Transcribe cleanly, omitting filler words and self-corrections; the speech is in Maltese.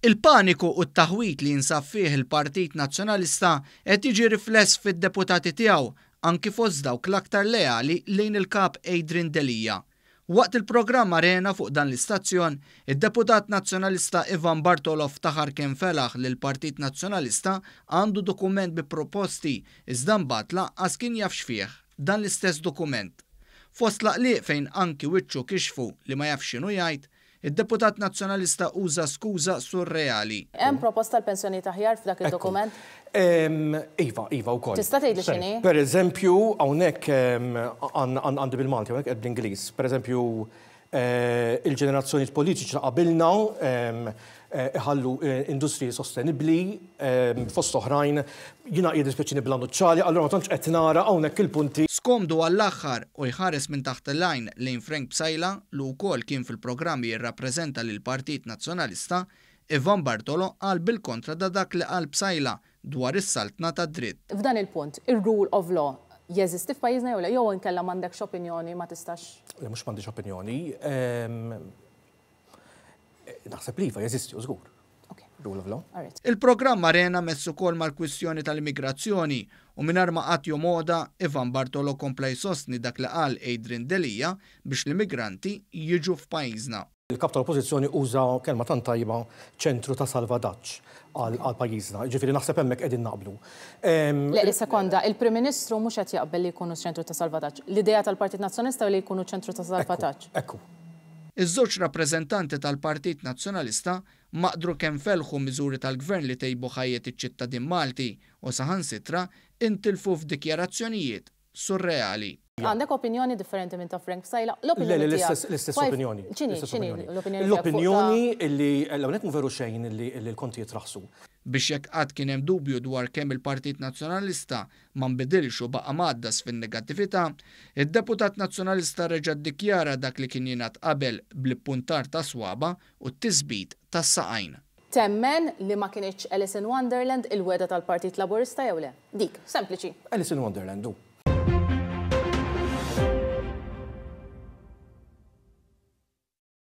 Il-paniku u t-taħwit li jinsab fih il-Partit Nazzjonalista qed jiġi rifless fid-deputati tiegħu anki fost dawk l-aktar leali lejn il-kap Adrian Delija. Waqt il-programm Arena fuq dan l-istazzjon, id-deputat nazzjonalista Ivan Bartolo ftaħar kien felaħ li l-Partit Nazzjonalista għandu dokument bi proposti iżda mbagħad laqqas kien jaf x'fih dan l-istess dokument. Fost laqliq fejn anki wiċċu kixfu li ma jafx x'inhu jgħid, id-deputat nazzjonalista uża skuża surreali. Hemm proposta l-pensjoni taħjar f'dak il-dokument? Iva wkoll. Tista' tgħidli x'inhi? Pereżempju hawnhekk għandi bil-Malti hawnhekk bl-Ingliż. Pereżempju il-ġenerazzjonijiet politiċi qabilna iħallu industriji sostenibbli fost oħrajn jiena jiddispjaċini bl-annuċċali, allura ma tantx qed nara hawnhekk il-punti. Skomdu għall-aħħar u jħares minn taħt il-lajn lejn Frank Psajla li wkoll kien fil-programmi jirrappreżenta lil Partit Nazzjonalista, Ivan Bartolo qal bil-kontra da dak li qal Psajla dwar is-saltna tad-dritt. F'dan il-punt, ir-rule of law jeżisti f'pajjiżna jew le jew inkella m'għandekx opinjoni ma tistax? Le mhux m'għandix opinjoni. Naħseb li iva jeżisti żgur. Rule of law. Il-programm Arena mess ukoll mal-kwistjoni tal-immigrazzjoni u mingħajr ma qatt jomoda Ivan Bartolo kompla jsostni dak li qal Adrian Delija biex l-immigranti jiġu f'pajjiżna. Il-kap tal-Oppożizzjoni uża kelma tant tajba ċentru ta' salvataġġ għal pajjiżna. Ġifieri naħseb hemmhekk qegħdin naqblu. Le sekonda, il-Prim Ministru mhux qed jaqbel li jkunu ċentru ta' salvataġġ. L-idea tal-Partit Nazzjonalista li jkunu ċentru ta' salvataġġ. Ekku. Iż-żewġ rappreżentanti tal-Partit Nazzjonalista maqdru kemm felħu miżuri tal-Gvern li tejbu ħajjet iċ-ċittadin Malti u saħansitra intilfu f'dikjarazzjonijiet surreali. Għandek opinjoni differenti minn ta' Frank Psajla? L-istess opinjoni. L-opinjoni illi l-għonet mu veru xejn illi l-konti jitraħsu. Biex jekk qatt kien hemm dubju dwar kemm il-Partit Nazzjonalista ma nbidilx u baqa' m'għaddas fin-negattività, id-Deputat Nazzjonalista reġa' ddikjara dak li kien jingħad qabel bl-ippuntar ta' swaba u t-tisbit tas-saqajn. Temmen li ma kienx Alice in Wonderland il-weda tal-Partit Laburista jew le? Dik, sempliċi. Alice in Wonderland,